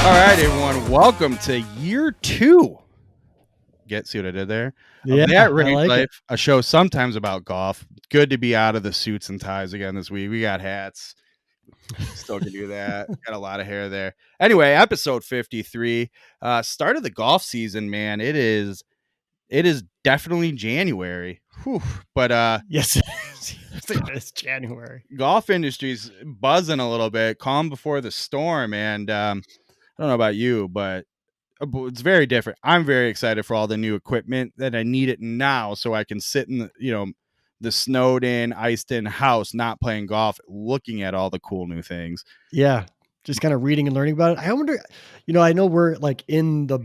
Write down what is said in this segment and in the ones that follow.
All right, everyone. Welcome to year 2. See what I did there? Yeah, of That Range I like Life, it. a show sometimes about golf. Good to be out of the suits and ties again this week. We got hats. Still can do that. Got a lot of hair there. Anyway, episode 53. Start of the golf season, man. It is definitely January. Whew. But Yes, it's January. golf industry's buzzing a little bit, calm before the storm. And I don't know about you, but it's very different. I'm very excited for all the new equipment that I need it now, so I can sit in the snowed in, iced in house, not playing golf, looking at all the cool new things. Yeah, just kind of reading and learning about it. I wonder, I know we're like in the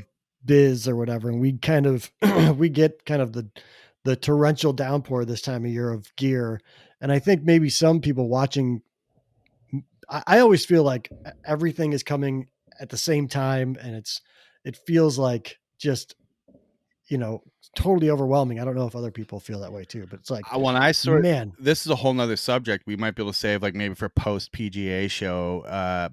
biz or whatever, and we kind of we get kind of the torrential downpour this time of year of gear, and I think maybe some people watching. I always feel like everything is coming at the same time, and it feels like just totally overwhelming. I don't know if other people feel that way too, but it's like, When I man, this is a whole nother subject we might be able to save, like maybe for post PGA show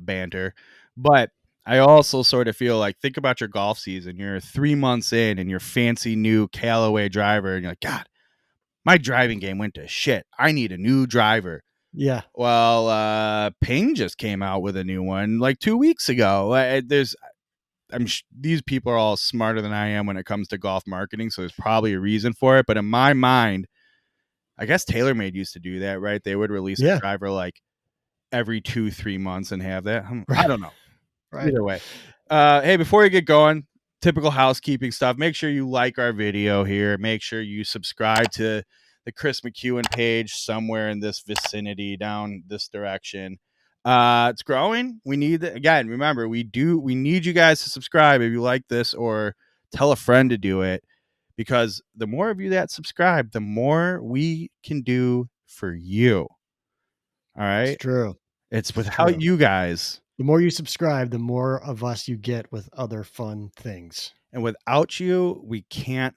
banter. But I also sort of feel like, think about your golf season. You're 3 months in and your fancy new Callaway driver, and you're like, God, my driving game went to shit. I need a new driver. yeah. Well, Ping just came out with a new one like 2 weeks ago. These people are all smarter than I am when it comes to golf marketing, so there's probably a reason for it. But in my mind, I guess TaylorMade used to do that, right? They would release a driver like every 2-3 months and have that. I don't know. Right. Either way. Hey, before you get going, typical housekeeping stuff. Make sure you like our video here. Make sure you subscribe to the Chris McEwen page somewhere in this vicinity down this direction. It's growing. We need again, remember, we need you guys to subscribe if you like this, or tell a friend to do it, because the more of you that subscribe, the more we can do for you. All right. It's true. It's without you guys. The more you subscribe, the more of us you get with other fun things. And without you, we can't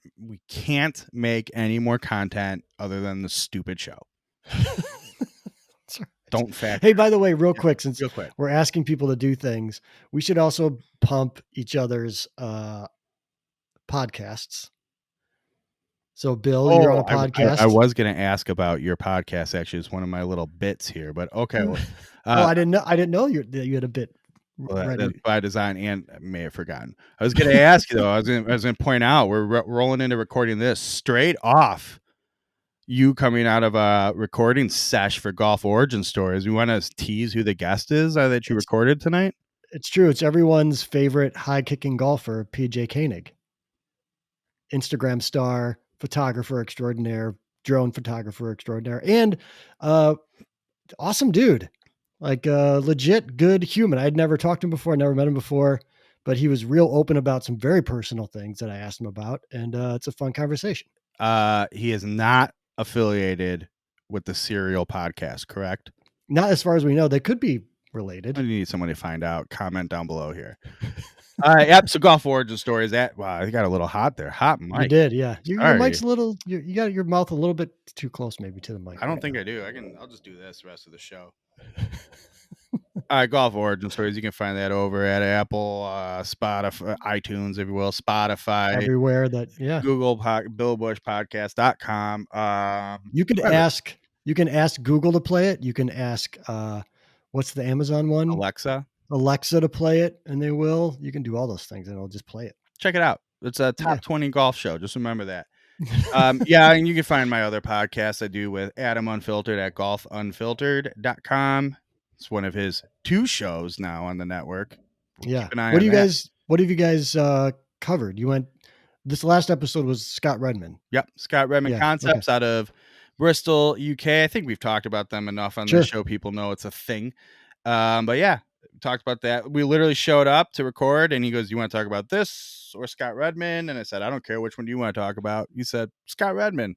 make any more content other than the stupid show. Don't fact. Hey, by the way, real quick, since we're asking people to do things, we should also pump each other's podcasts. So, Bill, you're on a podcast. I was going to ask about your podcast. Actually, it's one of my little bits here, but okay. Well, I didn't know you had a bit. That's by design, and I may have forgotten. I was going to ask you though. I was going to point out we're rolling into recording this straight off you coming out of a recording sesh for Golf Origin Stories. We want to tease who the guest is that you recorded tonight. It's true. It's everyone's favorite high kicking golfer, PJ Koenig, Instagram star, photographer extraordinaire, drone photographer extraordinaire, and awesome dude. Like a legit good human. I'd never talked to him before, never met him before, but he was real open about some very personal things that I asked him about. And it's a fun conversation. He is not affiliated with the Serial podcast, correct? Not as far as we know. They could be related. I need someone to find out. Comment down below here. Yep. So Golf Origin Stories. Wow, you got a little hot there. Hot mic. You did, yeah. Your mic's a little. You got your mouth a little bit too close, maybe, to the mic. I don't think I do. I'll just do this the rest of the show. All right, Golf Origin Stories. You can find that over at Apple, Spotify, iTunes, if you will, Spotify, everywhere. Google, BillBushPodcast.com. You can ask Google to play it. You can ask what's the Amazon one? Alexa to play it, and they will. You can do all those things, and it'll just play it. Check it out. It's a top 20 golf show. Just remember that. Yeah, and you can find my other podcasts I do with Adam Unfiltered at golfunfiltered.com. It's one of his 2 shows now on the network. Yeah. What have you guys covered? This last episode was Scott Redmond. Yep. Scott Redmond Concepts out of Bristol, UK. I think we've talked about them enough on the show. People know it's a thing. But yeah, talked about that. We literally showed up to record and he goes, "You want to talk about this or Scott Redmond?" And I said, "I don't care. Which one do you want to talk about?" He said, "Scott Redmond."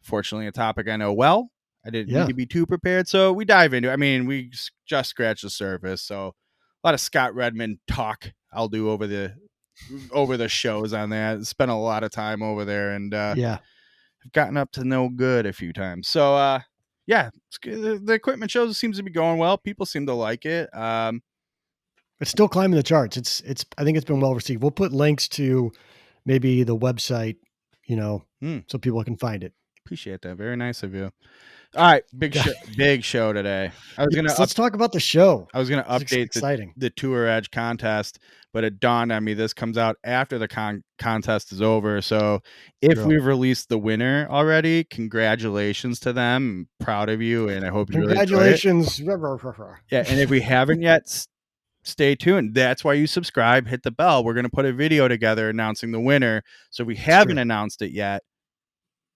Fortunately, a topic I know well. I didn't need to be too prepared. So we dive into it. I mean, we just scratched the surface. So a lot of Scott Redmond talk I'll do over the shows on that. Spent a lot of time over there, and I've gotten up to no good a few times. So yeah, the equipment shows seems to be going well. People seem to like it. It's still climbing the charts. I think it's been well received. We'll put links to maybe the website, so people can find it. Appreciate that. Very nice of you. All right, Yeah. big show today. Yes, let's talk about the show. I was gonna It's update exciting. the Tour Edge contest, but it dawned on me this comes out after the contest is over. So if True. we've released the winner already, congratulations to them. I'm proud of you, and I hope you really enjoy it. Congratulations. Yeah, and if we haven't yet, stay tuned. That's why you subscribe, hit the bell. We're gonna put a video together announcing the winner. So if we haven't announced it yet,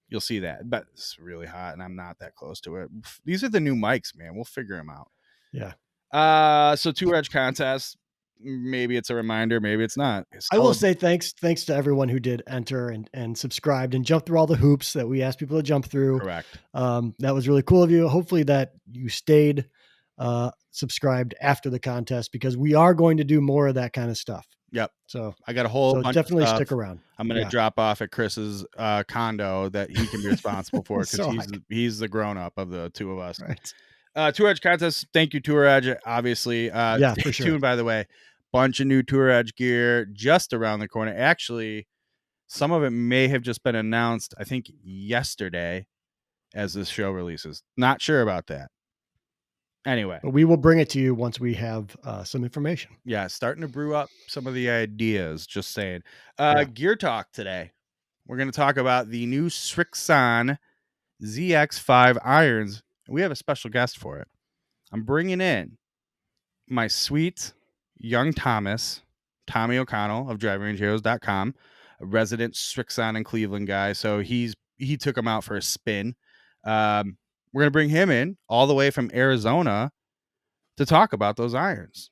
you'll see that. But it's really hot, and I'm not that close to it. These are the new mics, man. We'll figure them out. Yeah. So Tour Edge contest. Maybe it's a reminder, maybe it's not. I will say thanks to everyone who did enter and subscribed and jumped through all the hoops that we asked people to jump through. Correct. That was really cool of you. Hopefully that you stayed subscribed after the contest, because we are going to do more of that kind of stuff. Yep. So I got a whole bunch definitely of stuff stick around. I'm going to drop off at Chris's condo that he can be responsible for, because So he's the grown up of the two of us. Right. Tour Edge contest. Thank you, Tour Edge. Obviously, Yeah, stay for sure. tuned. By the way, bunch of new Tour Edge gear just around the corner. Actually, some of it may have just been announced, I think, yesterday as this show releases. Not sure about that. Anyway, but we will bring it to you once we have some information. Yeah, starting to brew up some of the ideas. Just saying. Gear talk today. We're going to talk about the new Srixon ZX5 irons. We have a special guest for it. I'm bringing in my sweet young Tommy O'Connell of DrivingRangeHeroes.com, a resident Srixon and Cleveland guy. So he took him out for a spin. We're going to bring him in all the way from Arizona to talk about those irons.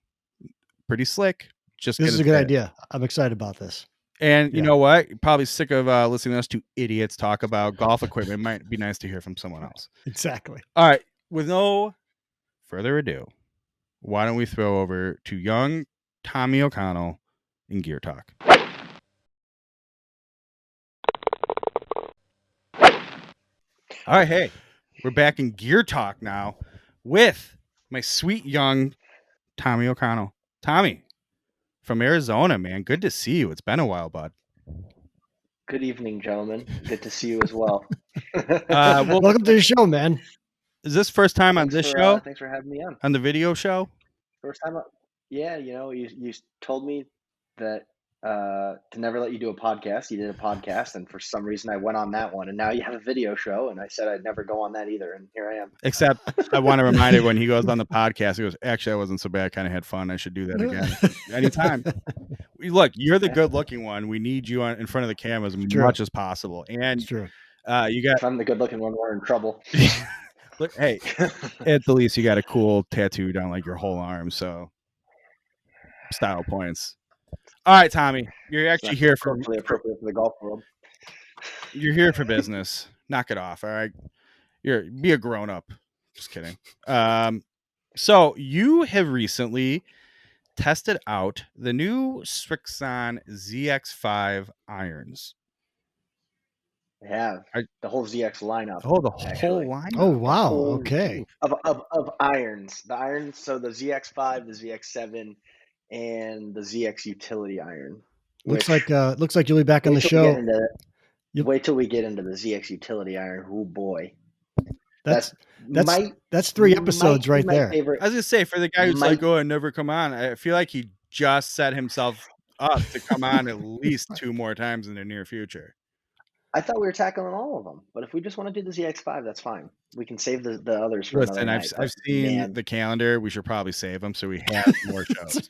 Pretty slick. This is a good idea. I'm excited about this. And you know what? You're probably sick of listening to us two idiots talk about golf equipment. It might be nice to hear from someone else. Exactly. All right. With no further ado, why don't we throw over to young Tommy O'Connell in Gear Talk. All right. Hey, we're back in Gear Talk now with my sweet young Tommy O'Connell. Tommy, from Arizona, man. Good to see you. It's been a while, bud. Good evening, gentlemen. Good to see you as well. Welcome to the show, man. Is this first time on this show? Thanks for having me on. On the video show? First time. Yeah, you told me that to never let you do a podcast. You did a podcast, and for some reason I went on that one, and now you have a video show, and I said I'd never go on that either, and here I am. Except I want to remind everyone, he goes on the podcast, he goes, actually, I wasn't so bad. I kind of had fun. I should do that again. Anytime. Look, you're the good-looking one. We need you in front of the camera as much as possible. And it's true. If I'm the good-looking one, we're in trouble. Look, hey, at the least, you got a cool tattoo down like your whole arm, so style points. All right, Tommy, you're actually here for appropriate for the golf world. You're here for business. Knock it off, all right? Be a grown up. Just kidding. So you have recently tested out the new Srixon ZX5 irons. I have the whole ZX lineup. Oh, the whole lineup. Oh, wow. Okay. Of irons. The irons. So the ZX5, the ZX7, and the ZX utility iron. Looks like you'll be back on the show. Wait till we get into the ZX utility iron. Oh boy. That's 3 episodes right there. Favorite. I was gonna say, for the guy who's like, oh, I never come on, I feel like he just set himself up to come on at least 2 more times in the near future. I thought we were tackling all of them, but if we just want to do the ZX5, that's fine. We can save the others for another night. I've seen the calendar. We should probably save them so we have more shows.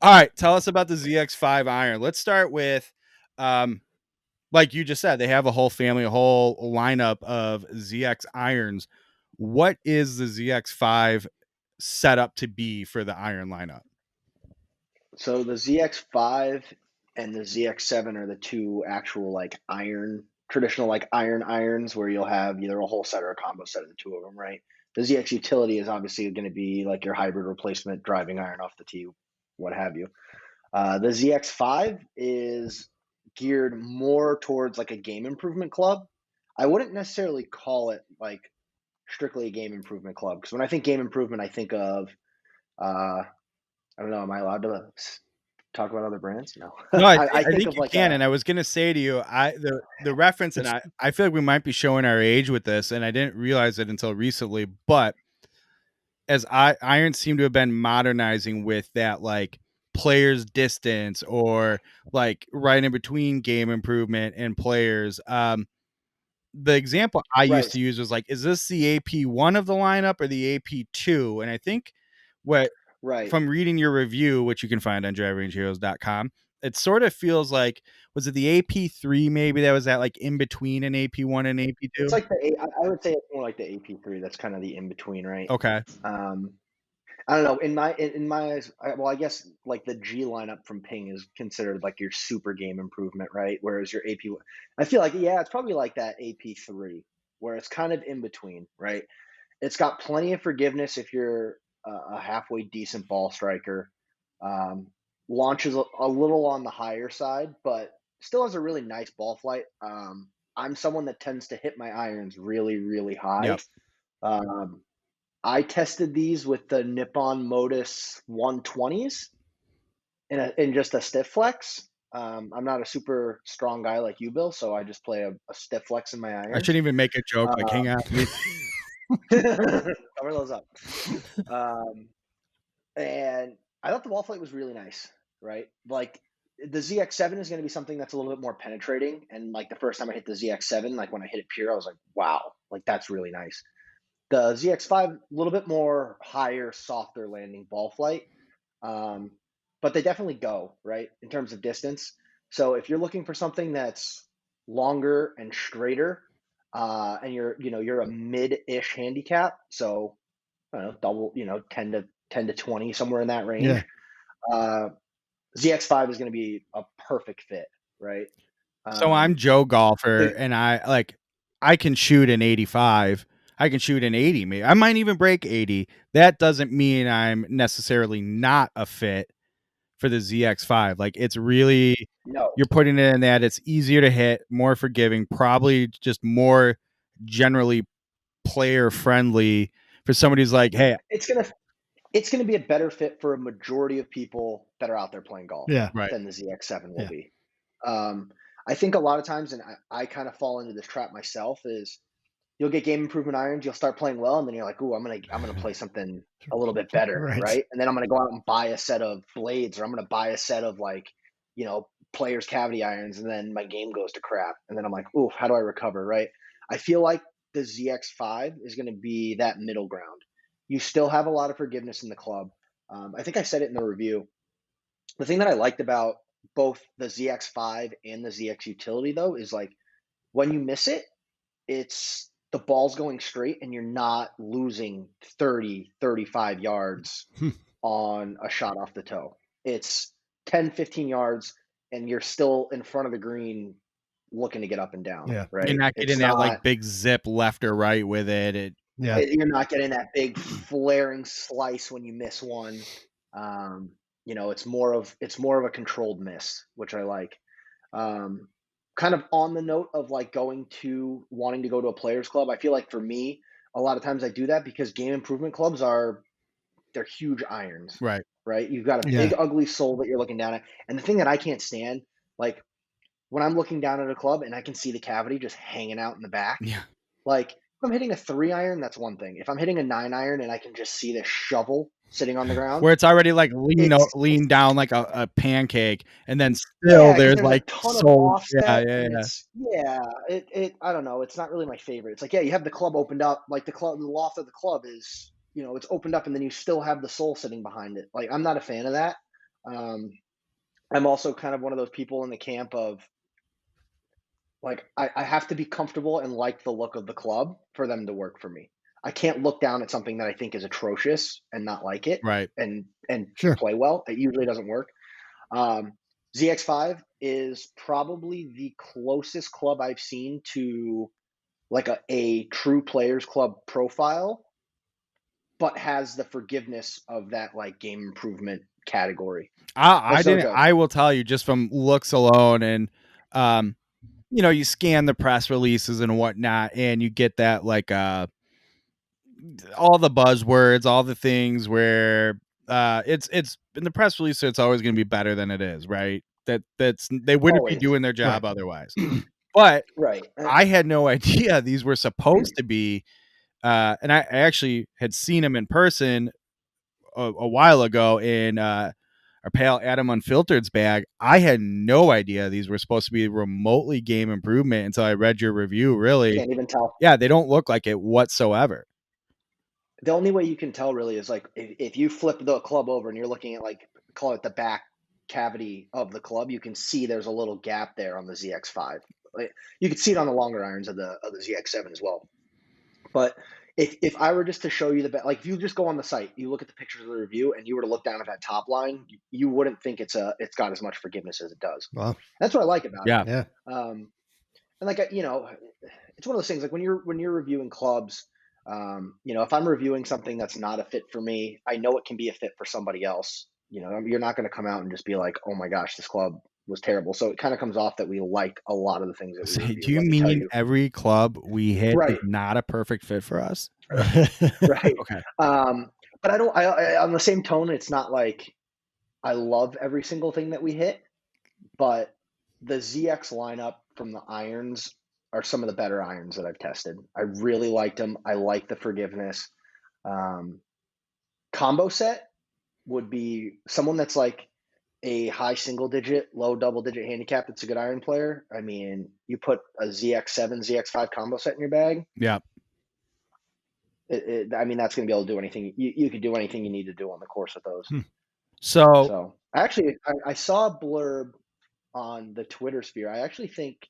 All right, tell us about the ZX5 iron. Let's start with, like you just said, they have a whole family, a whole lineup of ZX irons. What is the ZX5 set up to be for the iron lineup? So the ZX5 and the ZX7 are the two actual traditional iron irons, where you'll have either a whole set or a combo set of the two of them, right? The ZX utility is obviously going to be like your hybrid replacement driving iron off the tee, what have you. The ZX5 is geared more towards like a game improvement club. I wouldn't necessarily call it like strictly a game improvement club, because when I think game improvement, I think of I don't know. Am I allowed to talk about other brands? No. No, I I think think of you like can, a and I was gonna say to you, the reference, and It's I feel like we might be showing our age with this, and I didn't realize it until recently, but as irons seem to have been modernizing with that, like, players distance, or like right in between game improvement and players. The example I used right, to use was like, is this the AP1 of the lineup or the AP2? And I think what, right. from reading your review, which you can find on driverangeheroes.com, it sort of feels like, was it the AP3 maybe that was that like in between an AP1 and It's AP2? like I would say it's more like the AP3. That's kind of the in between, right? Okay. Um, I don't know. In my eyes, well, I guess like the G lineup from Ping is considered like your super game improvement, right? Whereas your AP, I feel like it's probably like that AP3, where it's kind of in between, right? It's got plenty of forgiveness if you're a halfway decent ball striker. Um, Launches a little on the higher side, but still has a really nice ball flight. I'm someone that tends to hit my irons really, really high. Yep. Um, I tested these with the Nippon Modus 120s in just a stiff flex. I'm not a super strong guy like you, Bill, so I just play a stiff flex in my I irons. shouldn't even make a joke like, hang on. Cover those up. Um, and I thought the ball flight was really nice, right? Like the ZX7 is going to be something that's a little bit more penetrating. And like the first time I hit the ZX7, like when I hit it pure, I was like, wow, like that's really nice. The ZX5, a little bit more higher, softer landing ball flight. Um, but they definitely go, right, in terms of distance. So if you're looking for something that's longer and straighter, and you're a mid-ish handicap, so I don't know, double, 10 to 20, somewhere in that yeah. range. Uh, ZX5 is going to be a perfect fit, right? So I'm Joe Golfer, The and I can shoot an 85. I can shoot an 80. Maybe I might even break 80. That doesn't mean I'm necessarily not a fit for the ZX5. Like, it's really, No, you're putting it in that it's easier to hit, more forgiving, probably just more generally player friendly for somebody who's like, hey, it's gonna it's gonna be a better fit for a majority of people that are out there playing golf Yeah. right, than the ZX7 will Yeah. be. Um, I think a lot of times, and I kind of fall into this trap myself, is you'll get game improvement irons, you'll start playing well, and then you're like, "Ooh, I'm gonna play something a little bit better, Right. right?" And then I'm gonna go out and buy a set of blades, or I'm gonna buy a set of like, players cavity irons, and then my game goes to crap, and then I'm like, "Ooh, how do I recover?" Right? I feel like the ZX5 is gonna be that middle ground. You still have a lot of forgiveness in the club. I think I said it in the review. The thing that I liked about both the ZX5 and the ZX utility though is like when you miss it, it's the ball's going straight and you're not losing 30, 35 yards on a shot off the toe. It's 10, 15 yards and you're still in front of the green looking to get up and down, Yeah. you're right? not getting It's that not like big zip left or right with it. Yeah. you're not getting that big flaring slice when you miss one. Um, it's more of a controlled miss, which I like. Um, Kind of on the note of like wanting to go to a players club, I feel like for me, a lot of times I do that because game improvement clubs they're huge irons, Right. right? You've got a big Yeah. ugly sole that you're looking down at. And the thing that I can't stand, like when I'm looking down at a club and I can see the cavity just hanging out in the back, Yeah. like if I'm hitting a 3 iron, that's one thing. If I'm hitting a 9 iron and I can just see the shovel sitting on the ground, Where it's already like it's lean down like a pancake, and then still yeah, because there's there's a like ton of so yeah, offset yeah, and yeah. it I don't know, it's not really my favorite. It's like, yeah, you have the club opened up, like the loft of the club is, it's opened up and then you still have the sole sitting behind it. Like I'm not a fan of that. Um, I'm also kind of one of those people in the camp of like I have to be comfortable and like the look of the club for them to work for me. I can't look down at something that I think is atrocious and not like it Right. and Sure. play well. It usually doesn't work. Um, ZX5 is probably the closest club I've seen to like a true players club profile, but has the forgiveness of that like game improvement category. I That's no didn't. joke. I will tell you just from looks alone, and um, you scan the press releases and whatnot, and you get that like all the buzzwords, all the things where it's in the press release, so it's always going to be better than it is, right? That's they wouldn't be Always. doing their job otherwise. But Right. I had no idea these were supposed to be. And I actually had seen him in person a while ago in our pal Adam Unfiltered's bag. I had no idea these were supposed to be remotely game improvement until I read your review. Really, Can't even tell. Yeah, they don't look like it whatsoever. The only way you can tell really is like if you flip the club over and you're looking at like call it the back cavity of the club, you can see there's a little gap there on the ZX5. Like, you can see it on the longer irons of the ZX7 as well. But if I were just to show you like if you just go on the site, you look at the pictures of the review, and you were to look down at that top line, you wouldn't think it's got as much forgiveness as it does. Wow. That's what I like about it. Yeah. And like it's one of those things like when you're reviewing clubs, if I'm reviewing something that's not a fit for me, I know it can be a fit for somebody else. You're not going to come out and just be like, oh my gosh, this club was terrible. So it kind of comes off that we like a lot of the things that we review. Do you mean every club we hit is not a perfect fit for us? Right. Okay. But I on the same tone, it's not like I love every single thing that we hit, but the ZX lineup from the irons are some of the better irons that I've tested. I really liked them. I like the forgiveness. Combo set would be someone that's like a high single digit, low double digit handicap that's a good iron player. I mean, you put a ZX7, ZX5 combo set in your bag. Yeah. I mean, that's going to be able to do anything. You could do anything you need to do on the course with those. So actually, I saw a blurb on the Twitter sphere. I actually think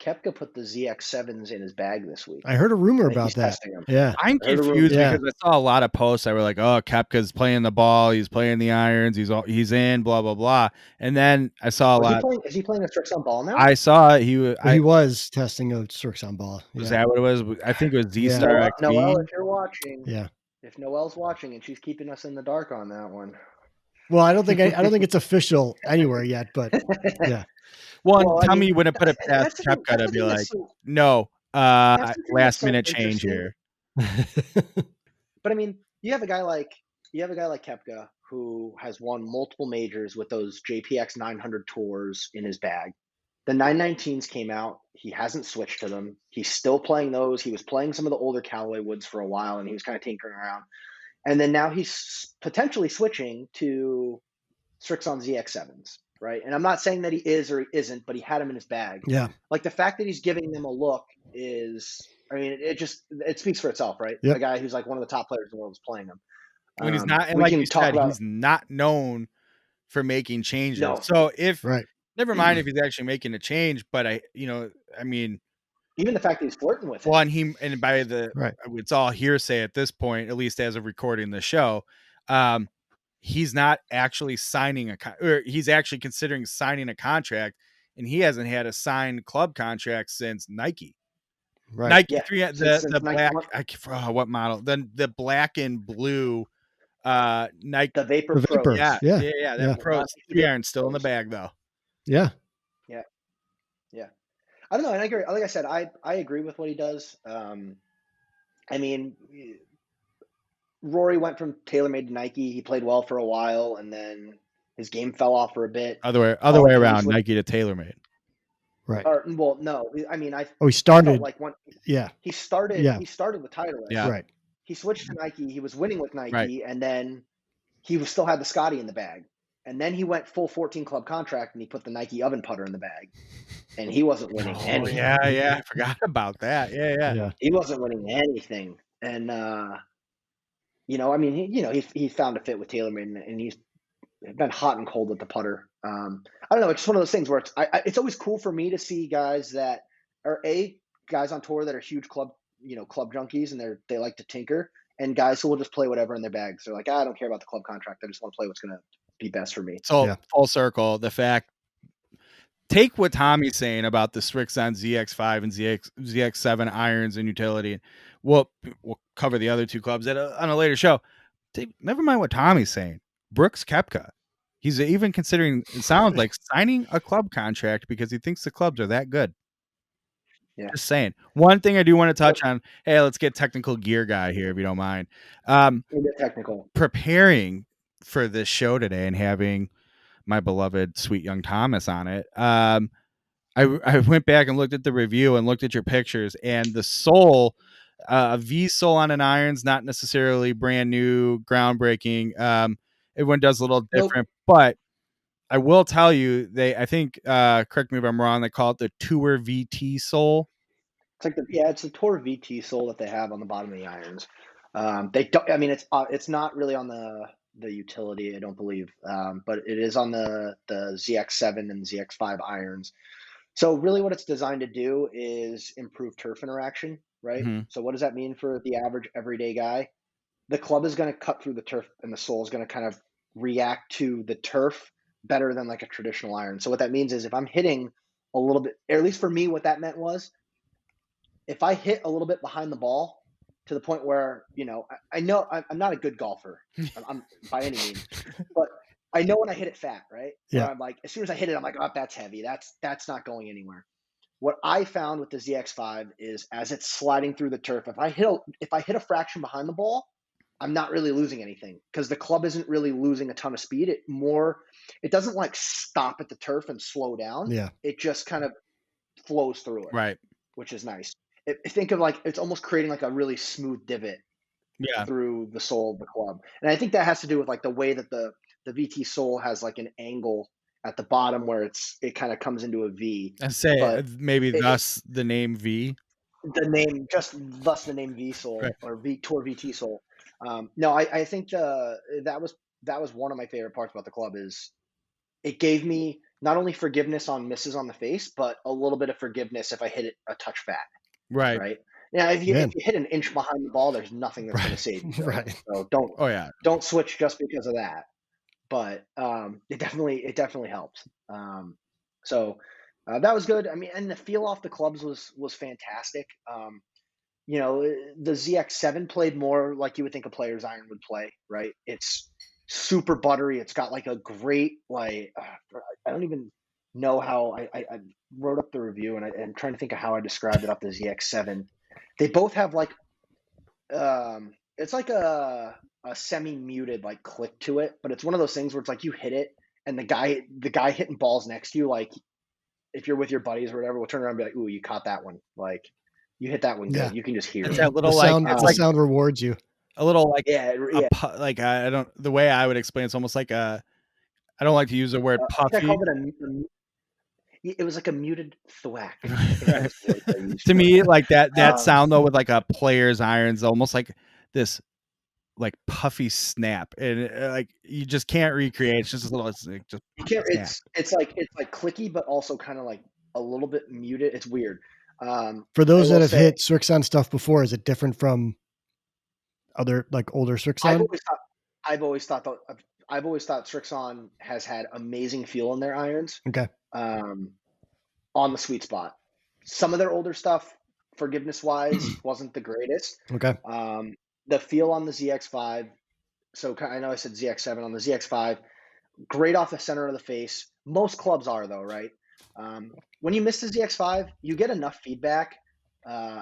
Koepka put the ZX7s in his bag this week. I heard a rumor about that. Yeah. I'm confused because I saw a lot of posts that were like, oh, Koepka's playing the ball, he's playing the irons, he's in, blah, blah, blah. And then I saw a lot. Is he playing a Srixon ball now? I saw he was testing a Srixon ball. Was that what it was? I think it was Z-Star XP. Noelle, if you're watching. Yeah. If Noelle's watching and she's keeping us in the dark on that one. Well, I don't think it's official anywhere yet, but yeah. Well, tell me when to put it past Koepka to be like, no, last minute change here. But I mean, you have a guy like Koepka who has won multiple majors with those JPX 900 tours in his bag. The 919s came out. He hasn't switched to them. He's still playing those. He was playing some of the older Callaway Woods for a while, and he was kind of tinkering around. And then now he's potentially switching to Srixon ZX7s, right? And I'm not saying that he is or he isn't, but he had them in his bag. Yeah. Like the fact that he's giving them a look is, I mean, it speaks for itself, right? Yep. A guy who's like one of the top players in the world is playing them. When he's not, and like you said, he's not known for making changes. No. So never mind if he's actually making a change, but I mean, even the fact that he's flirting with it. And by it's all hearsay at this point, at least as of recording the show. He's not actually signing or he's actually considering signing a contract, and he hasn't had a signed club contract since Nike. Right. Nike 3, the black, what model? The black and blue Nike, the Vapor Pro. Yeah. That Pro 3 iron still in the bag though. Yeah. I don't know. And I agree. Like I said, I agree with what he does. I mean, Rory went from TaylorMade to Nike. He played well for a while, and then his game fell off for a bit. Other way around, Nike to TaylorMade. Right. Well, no. I mean, he started like one. Yeah. He started. Yeah. He started with Titleist. Yeah. Right. He switched to Nike. He was winning with Nike, and then he still had the Scotty in the bag. And then he went full 14 club contract, and he put the Nike oven putter in the bag, and he wasn't winning anything. Yeah, I forgot about that. Yeah. He wasn't winning anything, and I mean, he found a fit with TaylorMade, and he's been hot and cold with the putter. I don't know. It's just one of those things where it's always cool for me to see guys that are guys on tour that are huge club junkies, and they like to tinker, and guys who will just play whatever in their bags. They're like, I don't care about the club contract. I just want to play what's going to be best for me. So full circle, take what Tommy's saying about the Srixon ZX5 and ZX7 irons and utility. We'll cover the other two clubs on a later show. Never mind what Tommy's saying. Brooks Koepka, he's even considering, it sounds like, signing a club contract because he thinks the clubs are that good. Yeah. Just saying. One thing I do want to touch on. Hey, let's get technical gear guy here if you don't mind. We'll get technical. Preparing for this show today and having my beloved sweet young Thomas on it. I went back and looked at the review and looked at your pictures, and the sole, a V sole on an iron's not necessarily brand new, groundbreaking. Everyone does a little Nope. different, but I will tell you, I think, correct me if I'm wrong, they call it the Tour VT sole. It's like it's the Tour VT sole that they have on the bottom of the irons. They don't. I mean, it's not really on the utility, I don't believe, but it is on the ZX7 and ZX5 irons. So really, what it's designed to do is improve turf interaction, right? Mm-hmm. So what does that mean for the average everyday guy? The club is going to cut through the turf, and the sole is going to kind of react to the turf better than like a traditional iron. So what that means is if I'm hitting a little bit, or at least for me, what that meant was if I hit a little bit behind the ball to the point where, I know I'm not a good golfer, I'm by any means, but I know when I hit it fat, right? Yeah. Where I'm like, as soon as I hit it, I'm like, oh, that's heavy. That's not going anywhere. What I found with the ZX5 is as it's sliding through the turf, if I hit a fraction behind the ball, I'm not really losing anything because the club isn't really losing a ton of speed. It doesn't like stop at the turf and slow down. Yeah. It just kind of flows through it, Right. which is nice. Think of like it's almost creating like a really smooth divot through the sole of the club, and I think that has to do with like the way that the VT sole has like an angle at the bottom where it kind of comes into a V. I say but maybe thus the name V. The name, just thus the name V sole, right. or Tour VT sole. No, I think that was one of my favorite parts about the club is it gave me not only forgiveness on misses on the face, but a little bit of forgiveness if I hit it a touch fat. Right. Right. Yeah. If you hit an inch behind the ball, there's nothing that's going to save you. Right. So don't switch just because of that. But it definitely helps. So that was good. I mean, and the feel off the clubs was fantastic. The ZX7 played more like you would think a player's iron would play, right? It's super buttery. It's got like a great, like, I don't even know how I wrote up the review, and I'm trying to think of how I described it up the ZX7. They both have like, it's like a semi-muted like click to it, but it's one of those things where it's like you hit it, and the guy hitting balls next to you, like if you're with your buddies or whatever, will turn around and be like, "Ooh, you caught that one!" Like you hit that one good. You can just hear it's it. that little the sound rewards you. A little like like I don't, the way I would explain it's almost like I don't like to use the word puffy. I called it it was like a muted thwack. To me, like that sound though with like a player's irons, almost like this like puffy snap, and like you just can't recreate. It's just a little. You can't. It's like clicky, but also kind of like a little bit muted. It's weird. For those that have hit Srixon stuff before, is it different from other like older Srixon? I've always thought Srixon has had amazing feel in their irons. Okay. On the sweet spot. Some of their older stuff, forgiveness wise, wasn't the greatest. Okay. The feel on the ZX5. So I know I said ZX7 on the ZX5. Great off the center of the face. Most clubs are though, right? When you miss the ZX5, you get enough feedback.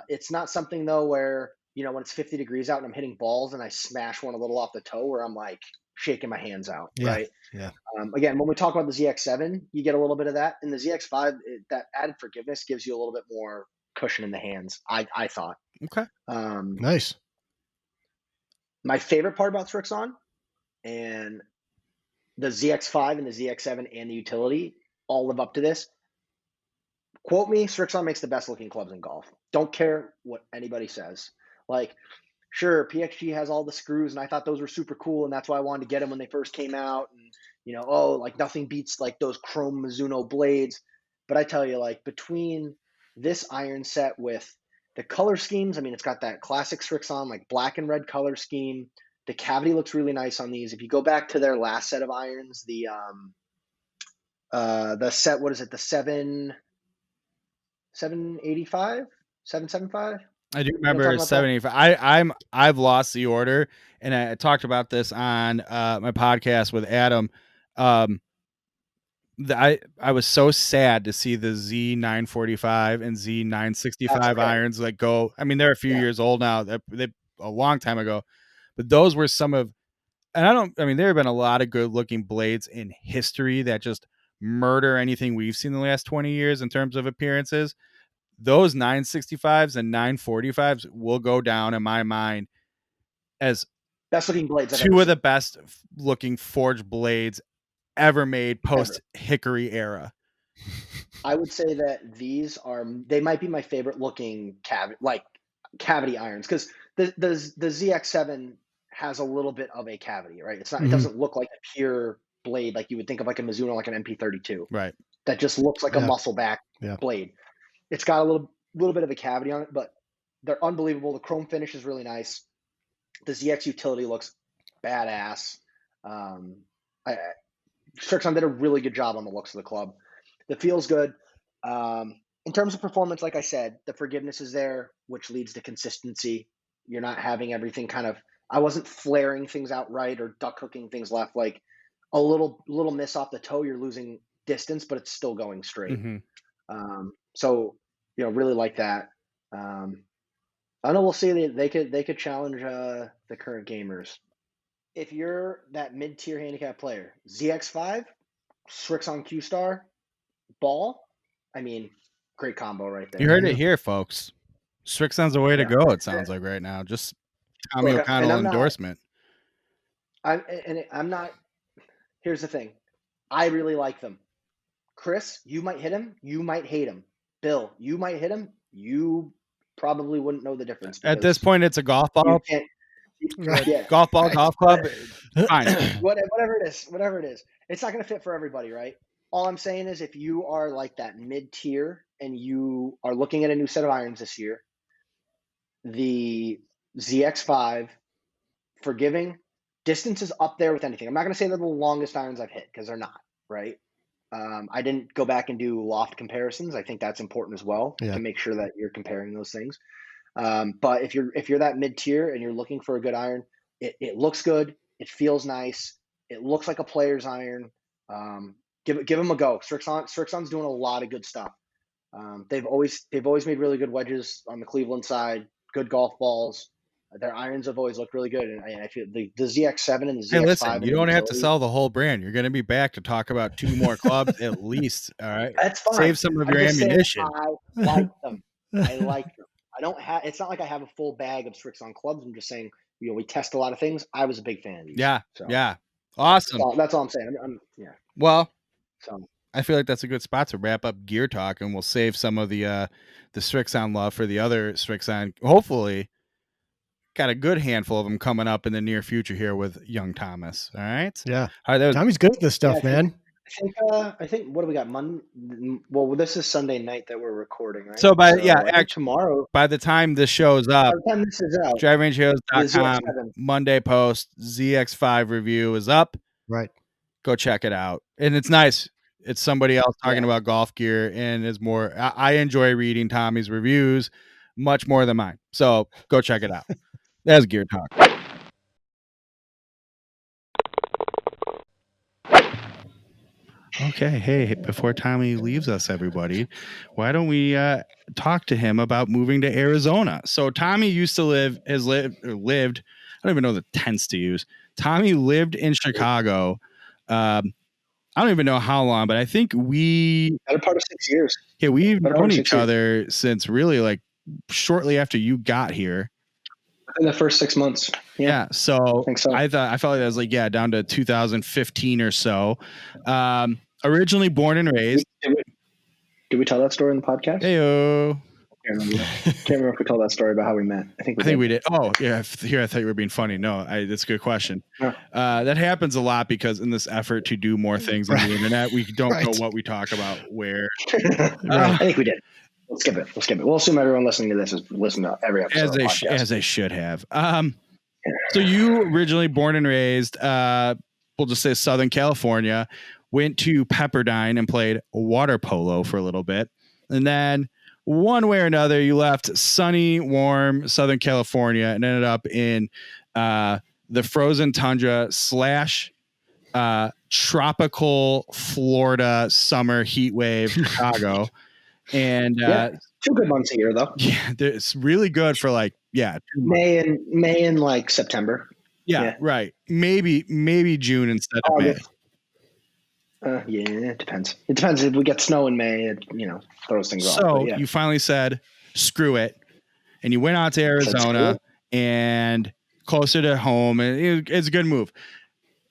It's not something though where, when it's 50 degrees out and I'm hitting balls and I smash one a little off the toe where I'm like shaking my hands out, right? Yeah. Again, when we talk about the ZX7, you get a little bit of that. In the ZX5, that added forgiveness gives you a little bit more cushion in the hands, I thought. Okay. Nice. My favorite part about Srixon and the ZX5 and the ZX7 and the utility all live up to this. Quote me, Srixon makes the best looking clubs in golf. Don't care what anybody says. Like, sure, PXG has all the screws, and I thought those were super cool, and that's why I wanted to get them when they first came out. And like nothing beats like those chrome Mizuno blades. But I tell you, like between this iron set with the color schemes, I mean, it's got that classic Srixon like black and red color scheme. The cavity looks really nice on these. If you go back to their last set of irons, the set, what is it? The 785, 775. I do remember 785. I've lost the order, and I talked about this on my podcast with Adam. I was so sad to see the Z945 and Z965 irons like go. I mean, they're a few years old now. They a long time ago, but those were some of and there have been a lot of good looking blades in history that just murder anything we've seen in the last 20 years in terms of appearances. Those 965s and 945s will go down in my mind as best looking blades. Two of the best looking forged blades ever made post Hickory era. I would say that they might be my favorite looking cavity irons, because the ZX7 has a little bit of a cavity, right? It's not, it doesn't look like a pure blade like you would think of like a Mizuno, like an MP32. Right. That just looks like a muscle back blade. It's got a little bit of a cavity on it, but they're unbelievable. The chrome finish is really nice. The ZX utility looks badass. Srixon did a really good job on the looks of the club. It feels good. In terms of performance, like I said, the forgiveness is there, which leads to consistency. You're not having everything I wasn't flaring things out right or duck hooking things left. Like a little miss off the toe, you're losing distance, but it's still going straight. So, really like that. I don't know. We'll see. They could challenge the current gamers. If you're that mid-tier handicap player, ZX5, Srixon Q-Star, ball. Great combo right there. You heard it here, folks. Srixon's the way to go. It sounds like right now. Just Tommy O'Connell endorsement. I'm not. Here's the thing. I really like them. Chris, you might hit him. You might hate him. Bill, you might hit him. You probably wouldn't know the difference. At this point, it's a golf ball. Golf ball, golf club. Fine. Whatever it is. It's not going to fit for everybody, right? All I'm saying is, if you are like that mid-tier and you are looking at a new set of irons this year, the ZX5, forgiving, distance is up there with anything. I'm not going to say they're the longest irons I've hit, because they're not, right? I didn't go back and do loft comparisons. I think that's important as well, to make sure that you're comparing those things. But if you're that mid-tier and you're looking for a good iron, it looks good. It feels nice. It looks like a player's iron. Give them a go. Srixon's doing a lot of good stuff. They've always made really good wedges on the Cleveland side. Good golf balls. Their irons have always looked really good, and I feel the ZX7 and the ZX5. Hey, listen, you don't have to sell the whole brand. You're going to be back to talk about 2 more clubs at least. All right, that's fine. Save some of your ammunition. I like them. I like them. I don't have. It's not like I have a full bag of Srixon clubs. I'm just saying, we test a lot of things. I was a big fan of these. Yeah, awesome. That's all I'm saying. Well, I feel like that's a good spot to wrap up gear talk, and we'll save some of the Srixon love for the other Srixon. Hopefully, got a good handful of them coming up in the near future here with young Thomas. All right. Yeah. All right. Tommy's good at this stuff, man. I think what do we got? Monday. Well, this is Sunday night that we're recording, right? So actually, tomorrow, by the time this show's up, by the time this is out, driverangeheroes.com Monday post ZX5 review is up. Right. Go check it out. And it's nice. It's somebody else talking about golf gear, and is more. I enjoy reading Tommy's reviews much more than mine. So go check it out. That's Gear Talk. Okay, hey, before Tommy leaves us, everybody, why don't we talk to him about moving to Arizona? So Tommy used to lived, I don't even know the tense to use. Tommy lived in Chicago. I don't even know how long, but I think we had a part of 6 years. Yeah, we've known each other since really like shortly after you got here. In the first 6 months. Yeah. So I think so. I felt like that was like, down to 2015 or so. Originally born and raised. Did we tell that story in the podcast? Heyo. Can't remember if we told that story about how we met. I think we did. Oh, yeah. Here, I thought you were being funny. No, that's a good question. That happens a lot because in this effort to do more things on the internet, we don't know what we talk about where. I think we did. We'll skip it. We'll assume everyone listening to this has listened to every episode. As they should have. So you originally born and raised, we'll just say Southern California, went to Pepperdine and played water polo for a little bit. And then one way or another, you left sunny, warm Southern California and ended up in the frozen tundra / tropical Florida summer heat wave, Chicago. And 2 good months a year, though. Yeah, it's really good for like May and like September. Yeah, right. Maybe June instead of May. Yeah, it depends. It depends if we get snow in May. It throws things off. So you finally said screw it, and you went out to Arizona and closer to home, and it's a good move.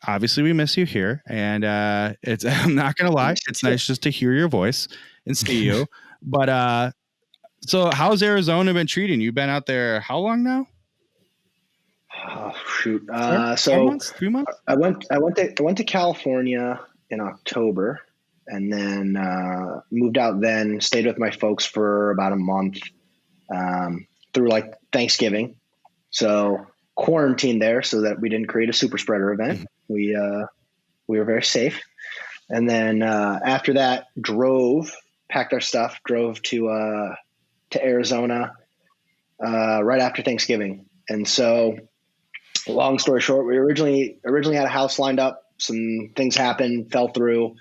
Obviously, we miss you here, and it's I'm not gonna lie, it's nice just to hear your voice and see you. But so how's Arizona been treating you? You've been out there how long now? Oh shoot! 4 months, 3 months. I went to California in October, and then moved out. Then stayed with my folks for about a month through like Thanksgiving. So quarantined there so that we didn't create a super spreader event. We were very safe, and then after that, packed our stuff, drove to Arizona right after Thanksgiving, and so. Long story short, we originally had a house lined up. Some things happened, fell through.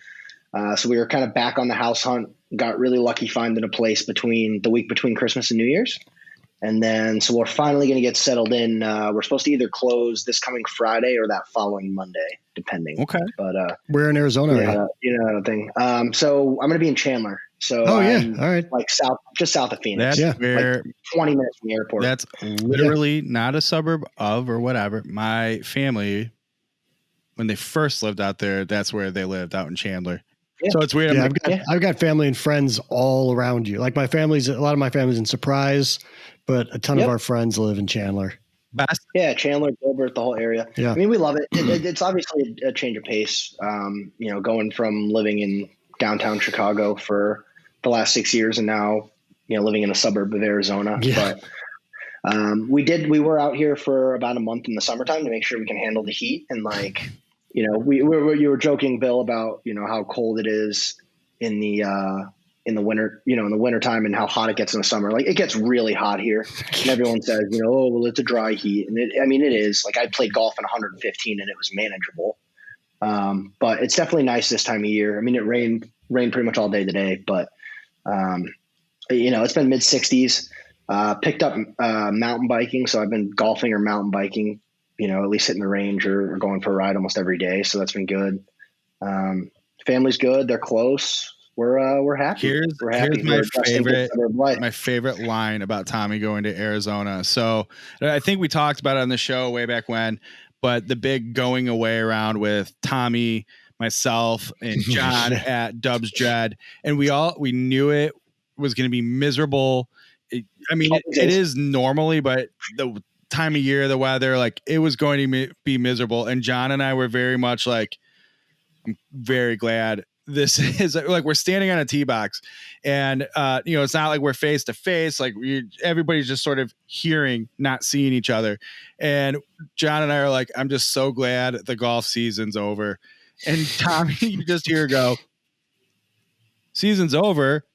So we were kind of back on the house hunt. Got really lucky finding a place the week between Christmas and New Year's. And then, so we're finally going to get settled in. We're supposed to either close this coming Friday or that following Monday, depending. Okay. But where in Arizona are you? Thing. So I'm going to be in Chandler. So all right, like just south of Phoenix. That's where like 20 minutes from the airport. That's literally not a suburb of or whatever. My family, when they first lived out there, that's where they lived, out in Chandler. Yeah. So it's weird. Yeah, I've got family and friends all around you. Like a lot of my family's in Surprise, but a ton of our friends live in Chandler. Best. Yeah, Chandler, Gilbert, the whole area. Yeah. I mean, we love it. It's obviously a change of pace. Going from living in downtown Chicago for the last 6 years and now, living in a suburb of Arizona. Yeah. But we were out here for about a month in the summertime to make sure we can handle the heat. And you were joking, Bill, about, how cold it is in the winter, in the wintertime, and how hot it gets in the summer. Like, it gets really hot here. And everyone says, oh, well, it's a dry heat. And it is. Like, I played golf in 115 and it was manageable. But it's definitely nice this time of year. I mean, it rained pretty much all day today, but it's been mid 60s. Picked up mountain biking, so I've been golfing or mountain biking, at least hitting the range or going for a ride almost every day. So that's been good. Family's good; they're close. We're happy. Here's my favorite line about Tommy going to Arizona. So I think we talked about it on the show way back when, but the big going away around with Tommy, myself, and John at Dubs Dread, and we knew it was going to be miserable. It is normally, but the time of year, the weather, like, it was going to be miserable. And John and I were very much like, I'm very glad this is, like, we're standing on a tee box, and it's not like we're face to face. Like, everybody's just sort of hearing, not seeing each other. And John and I are like, I'm just so glad the golf season's over. And Tommy, you just hear go, season's over.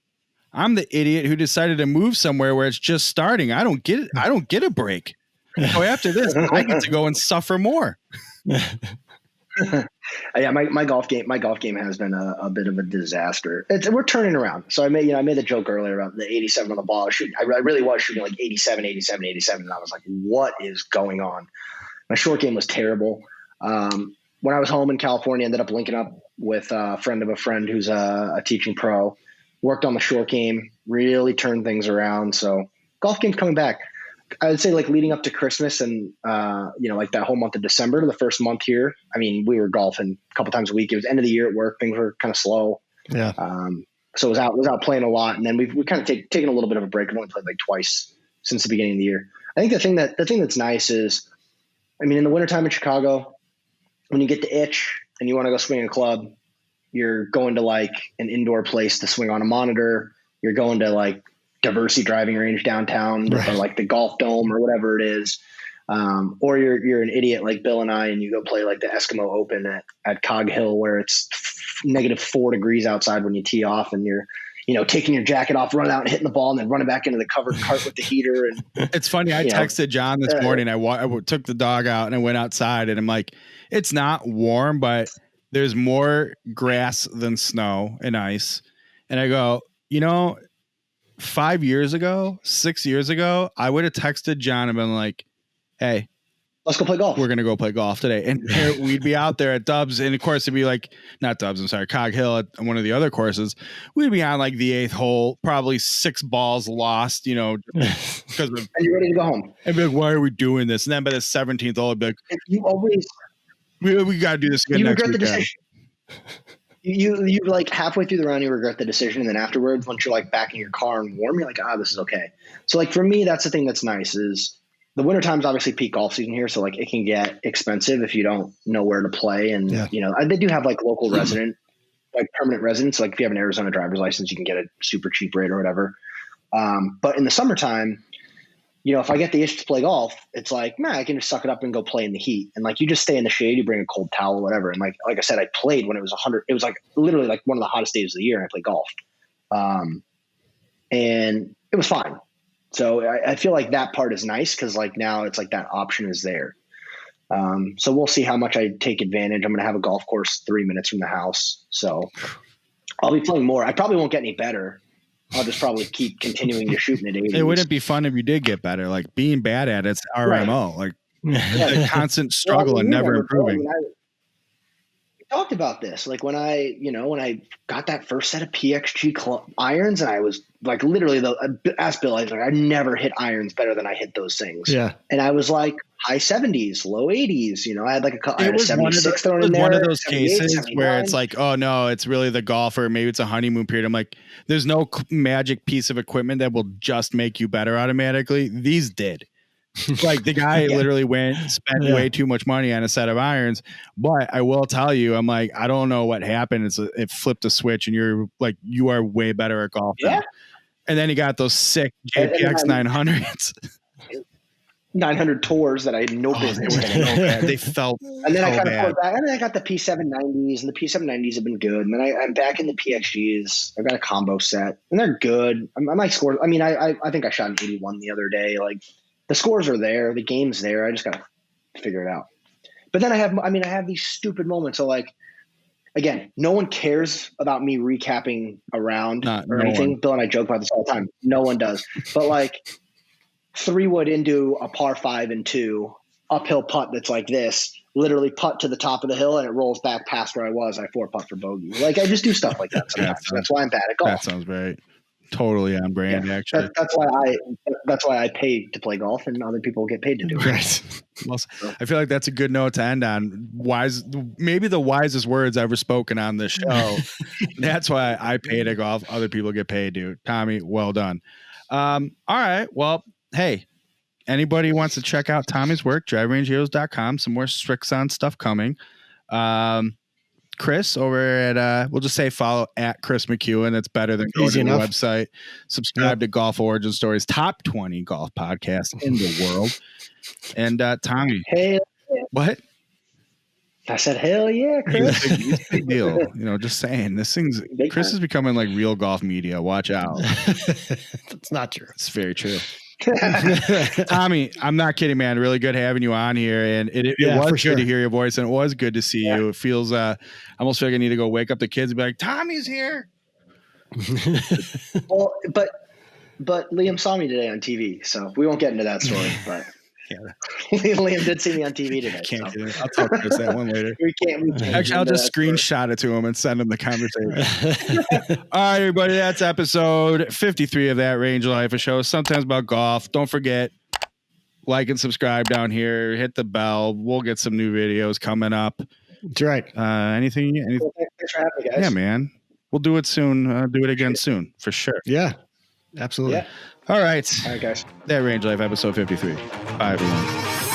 I'm the idiot who decided to move somewhere where it's just starting. I don't get it. I don't get a break. So after this, I get to go and suffer more. Yeah, my golf game has been a bit of a disaster. We're turning around. So I made the joke earlier about the 87 on the ball. I really was shooting like 87, and I was like, what is going on? My short game was terrible. When I was home in California, I ended up linking up with a friend of a friend who's a teaching pro. Worked on the short game, really turned things around. So golf game's coming back. I would say, like, leading up to Christmas and, like that whole month of December, the first month here, I mean, we were golfing a couple times a week. It was end of the year at work. Things were kind of slow. Yeah. So I was out playing a lot. And then we kind of taken a little bit of a break. I've only played like twice since the beginning of the year. I think the thing that's nice is, in the wintertime in Chicago, when you get the itch and you want to go swing a club, you're going to like an indoor place to swing on a monitor. You're going to like Diversity driving range downtown, right, or like the Golf Dome or whatever it is. Or you're an idiot like Bill and I, and you go play like the Eskimo Open at Cog Hill, where it's -4 degrees outside when you tee off, and you're, taking your jacket off, running out and hitting the ball, and then running back into the covered cart with the heater. And it's funny. I texted John this morning. I took the dog out and I went outside, and I'm like, it's not warm, but there's more grass than snow and ice. And I go, 5 years ago, 6 years ago, I would have texted John and been like, hey, Let's go play golf. We're going to go play golf today. And we'd be out there at Dubs. And of course, it'd be like, not Dubs, I'm sorry, Cog Hill at one of the other courses. We'd be on like the 8th hole, probably 6 balls lost, because and you're ready to go home. And be like, why are we doing this? And then by the 17th hole, I'd be like, you always, we got to do this again next week. You regret the decision. You like halfway through the round, you regret the decision. And then afterwards, once you're like back in your car and warm, you're like, this is okay. So like for me, that's the thing that's nice is, the winter time's obviously peak golf season here, so like it can get expensive if you don't know where to play. And they do have like local resident, like permanent residents. Like if you have an Arizona driver's license, you can get a super cheap rate or whatever. But in the summertime, if I get the itch to play golf, it's like, man, I can just suck it up and go play in the heat. And like you just stay in the shade, you bring a cold towel, whatever. And like I said, I played when it was 100. It was like literally like one of the hottest days of the year, and I played golf, and it was fine. So I feel like that part is nice because like now it's like that option is there. So we'll see how much I take advantage. I'm going to have a golf course 3 minutes from the house. So I'll be playing more. I probably won't get any better. I'll just probably keep continuing to shoot in the 80s. It wouldn't be fun if you did get better. Like being bad at it's RMO. Like the constant struggle and never improving. We talked about this. Like when I got that first set of PXG irons, and I was like, literally, ask Bill, I was like, I never hit irons better than I hit those things. Yeah. And I was like high 70s, low 80s. I had like I had a 76 thrown in there. One of those cases where it's like, oh no, it's really the golfer. Maybe it's a honeymoon period. I'm like, there's no magic piece of equipment that will just make you better automatically. These did. Like the guy literally spent way too much money on a set of irons. But I will tell you, I'm like, I don't know what happened. It flipped a switch and you're like, you are way better at golf now. And then he got those sick JPX 900s. 900 tours that I had no business with. They felt and then I kind of put back, and then I got the P790s, and the P790s have been good. And then I'm back in the PXGs. I've got a combo set, and they're good. I might score. I mean, I think I shot an 81 the other day. Like the scores are there, the game's there. I just gotta figure it out. But then I have these stupid moments. So like, again, no one cares about me recapping a round or anything. Bill and I joke about this all the time. No one does. But like 3-wood into a par 5 and 2 uphill putt that's like this, literally putt to the top of the hill and it rolls back past where I was. I 4-putt for bogey. Like I just do stuff like that sometimes. That's why I'm bad at golf. That sounds very totally on brand, actually. That's why I pay to play golf and other people get paid to do it. Right. Well, I feel like that's a good note to end on. Maybe the wisest words ever spoken on this show. That's why I pay to golf. Other people get paid to. Tommy, well done. All right. Well, hey, anybody wants to check out Tommy's work, driverangeheroes.com. Some more Srixon stuff coming. Chris over at we'll just say follow at Chris McEwen. It's better than going to the website. Subscribe to Golf Origin Stories, top 20 golf podcast in the world. And Tommy, what? I said, hell yeah, Chris. It's a big deal. Just saying. Chris is becoming like real golf media. Watch out. That's not true. It's very true. Tommy, I'm not kidding, man. Really good having you on here, and it was good to hear your voice, and it was good to see you. It feels I almost feel like I need to go wake up the kids and be like, Tommy's here. Well, but Liam saw me today on TV, so we won't get into that story. But Liam did see me on TV today. Can't do it. I'll talk to us that one later. We can't. Actually, I'll just screenshot it to him and send him the conversation. All right, everybody, that's episode 53 of That Range Life, a show sometimes about golf. Don't forget, like and subscribe down here. Hit the bell. We'll get some new videos coming up. That's right. Anything? Well, thanks for having me, guys. Yeah, man. We'll do it soon. Do it again soon, for sure. Yeah, absolutely. All right. All right, guys. That Range Life, episode 53. Bye, everyone.